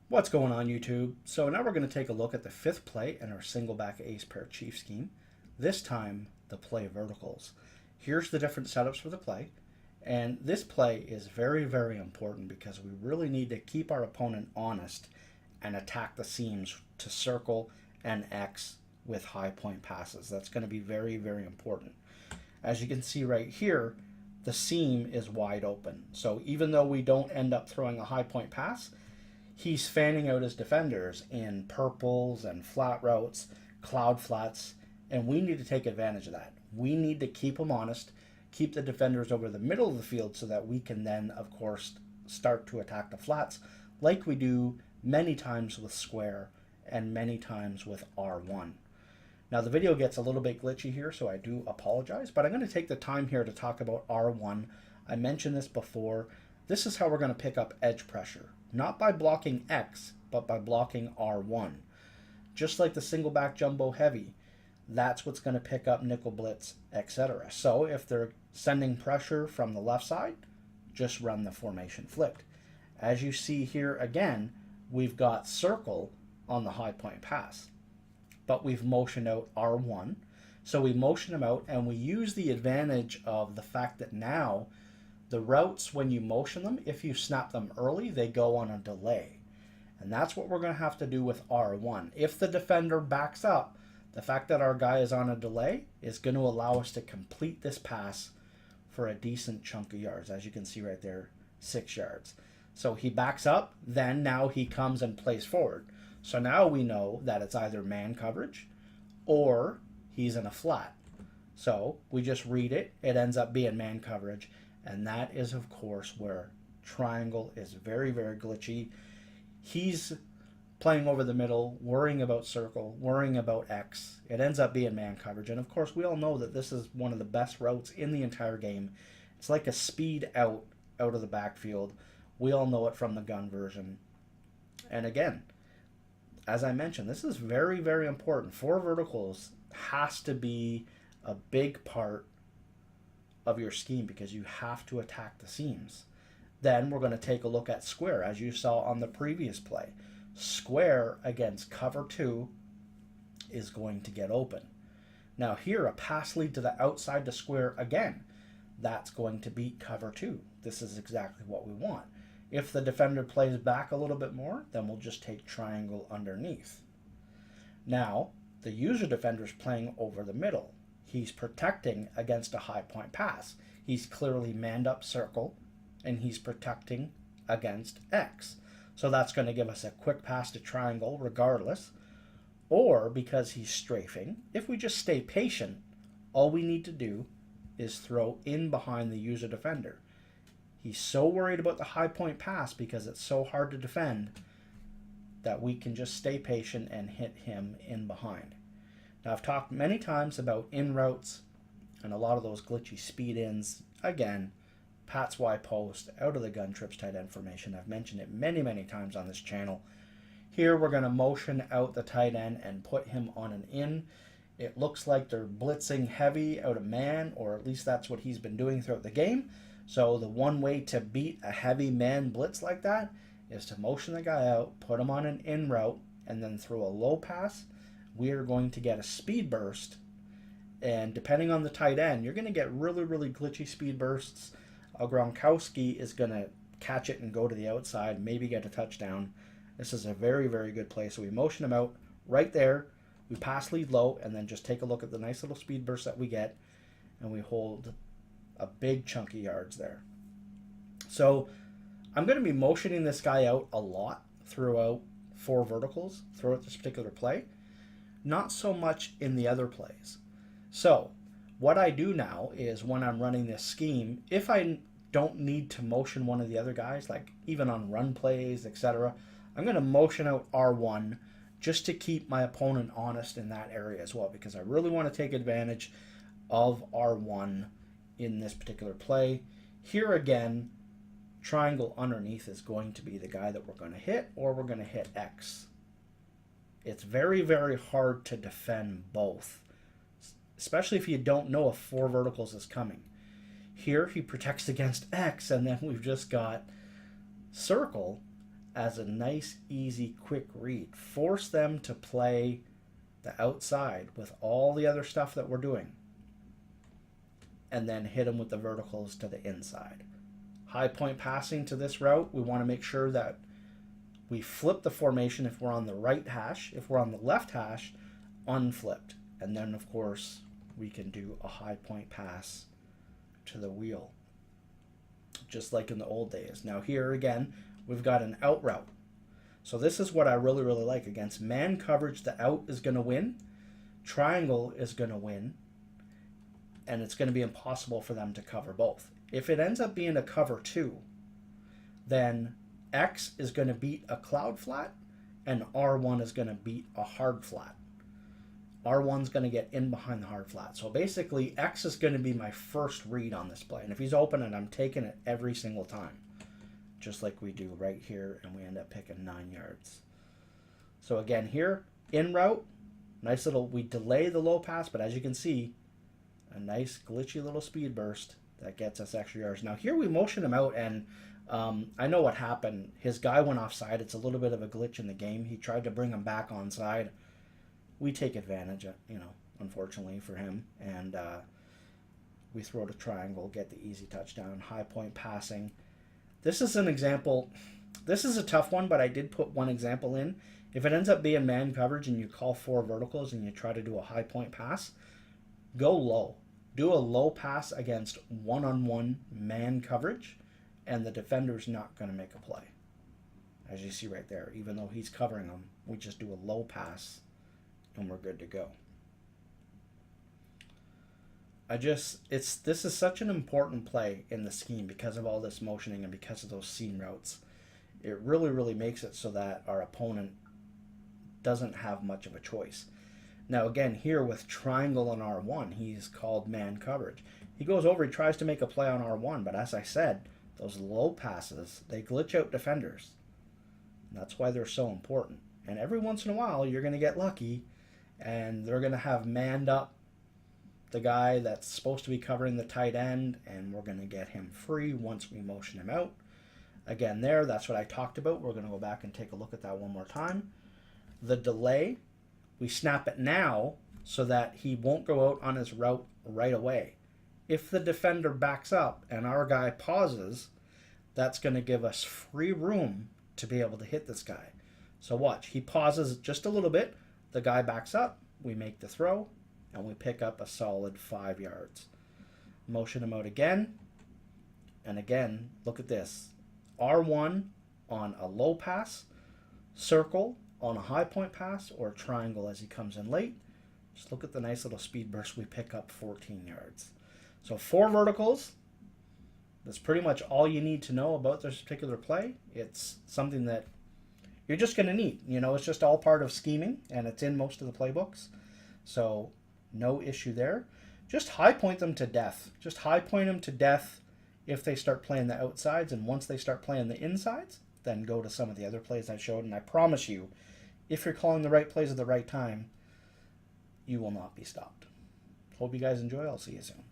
What's going on, YouTube? So now we're going to take a look at the fifth play in our single back ace pair chief scheme. This time, the play verticals. Here's the different setups for the play. And this play is very, very important because we really need to keep our opponent honest and attack the seams to circle and X with high point passes. That's going to be very, very important. As you can see right here, the seam is wide open. So even though we don't end up throwing a high point pass, he's fanning out his defenders in purples and flat routes, cloud flats, and we need to take advantage of that. We need to keep them honest, keep the defenders over the middle of the field so that we can then, of course, start to attack the flats like we do many times with square and many times with R1. Now the video gets a little bit glitchy here, so I do apologize, but I'm going to take the time here to talk about R1. I mentioned this before. This is how we're going to pick up edge pressure. Not by blocking X, but by blocking R1. Just like the single back jumbo heavy, that's what's going to pick up nickel blitz, etc. So if they're sending pressure from the left side, just run the formation flipped. As you see here again, we've got circle on the high point pass, but we've motioned out R1. So we motion them out and we use the advantage of the fact that now the routes, when you motion them, if you snap them early, they go on a delay. And that's what we're going to have to do with R1. If the defender backs up, the fact that our guy is on a delay is going to allow us to complete this pass for a decent chunk of yards. As you can see right there, 6 yards. So he backs up, then now he comes and plays forward. So now we know that it's either man coverage or he's in a flat. So we just read it. It ends up being man coverage. And that is, of course, where triangle is very, very glitchy. He's playing over the middle, worrying about circle, worrying about X. It ends up being man coverage. And, of course, we all know that this is one of the best routes in the entire game. It's like a speed out of the backfield. We all know it from the gun version. And, again, as I mentioned, this is very, very important. 4 verticals has to be a big part of your scheme because you have to attack the seams. Then we're going to take a look at square, as you saw on the previous play. Square against cover 2 is going to get open. Now here, a pass lead to the outside to square again. That's going to beat cover 2. This is exactly what we want. If the defender plays back a little bit more, then we'll just take triangle underneath. Now, the user defender is playing over the middle. He's protecting against a high point pass. He's clearly manned up circle, and he's protecting against X. So that's going to give us a quick pass to triangle regardless. Or because he's strafing, if we just stay patient, all we need to do is throw in behind the user defender. He's so worried about the high point pass because it's so hard to defend that we can just stay patient and hit him in behind. Now, I've talked many times about in routes and a lot of those glitchy speed ins. Again, Pat's Y post, out of the gun trips tight end formation. I've mentioned it many, many times on this channel. Here we're going to motion out the tight end and put him on an in. It looks like they're blitzing heavy out of man, or at least that's what he's been doing throughout the game. So the one way to beat a heavy man blitz like that is to motion the guy out, put him on an in route, and then throw a low pass. We are going to get a speed burst, and depending on the tight end, you're going to get really, really glitchy speed bursts. Gronkowski is going to catch it and go to the outside, maybe get a touchdown. This is a very, very good play. So we motion him out right there. We pass lead low, and then just take a look at the nice little speed burst that we get, and we hold a big chunky yards there. So I'm going to be motioning this guy out a lot throughout 4 verticals, throughout this particular play. Not so much in the other plays. So what I do now is when I'm running this scheme, if I don't need to motion one of the other guys, like even on run plays, etc., I'm going to motion out R1 just to keep my opponent honest in that area as well, because I really want to take advantage of R1 in this particular play. Here again, triangle underneath is going to be the guy that we're going to hit, or we're going to hit X. It's very, very hard to defend both, especially if you don't know if 4 verticals is coming. Here he protects against X, and then we've just got circle as a nice, easy, quick read. Force them to play the outside with all the other stuff that we're doing. And then hit them with the verticals to the inside. High point passing to this route, we want to make sure that we flip the formation if we're on the right hash. If we're on the left hash, unflipped. And then, of course, we can do a high point pass to the wheel, just like in the old days. Now here again, we've got an out route. So this is what I really, really like. Against man coverage, the out is going to win. Triangle is going to win. And it's going to be impossible for them to cover both. If it ends up being a cover 2, then X is going to beat a cloud flat, and R1 is going to beat a hard flat. R1's going to get in behind the hard flat. So basically, X is going to be my first read on this play. And if he's open, and I'm taking it every single time, just like we do right here, and we end up picking 9 yards. So again, here, in route, nice little, we delay the low pass, but as you can see, a nice glitchy little speed burst that gets us extra yards. Now here we motion him out, and I know what happened. His guy went offside. It's a little bit of a glitch in the game. He tried to bring him back onside. We take advantage, unfortunately for him, and we throw the triangle, get the easy touchdown. High point passing. This is an example. This is a tough one, but I did put one example in. If it ends up being man coverage and you call 4 verticals and you try to do a high point pass, go low. Do a low pass against one-on-one man coverage, and the defender's not going to make a play. As you see right there, even though he's covering them, we just do a low pass, and we're good to go. This is such an important play in the scheme because of all this motioning and because of those seam routes. It really, really makes it so that our opponent doesn't have much of a choice. Now again, here with triangle on R1, he's called man coverage. He goes over, he tries to make a play on R1, but as I said, those low passes, they glitch out defenders. And that's why they're so important. And every once in a while, you're going to get lucky, and they're going to have manned up the guy that's supposed to be covering the tight end, and we're going to get him free once we motion him out. Again there, that's what I talked about. We're going to go back and take a look at that one more time. The delay, we snap it now so that he won't go out on his route right away. If the defender backs up and our guy pauses, that's going to give us free room to be able to hit this guy. So watch, he pauses just a little bit, the guy backs up, we make the throw, and we pick up a solid 5 yards. Motion him out again, and again, look at this. R1 on a low pass, circle on a high point pass, or triangle as he comes in late. Just look at the nice little speed burst. We pick up 14 yards. So 4 verticals. That's pretty much all you need to know about this particular play. It's something that you're just going to need. It's just all part of scheming, and it's in most of the playbooks. So no issue there. Just high point them to death. Just high point them to death if they start playing the outsides, and once they start playing the insides, then go to some of the other plays I showed, and I promise you, if you're calling the right plays at the right time, you will not be stopped. Hope you guys enjoy. I'll see you soon.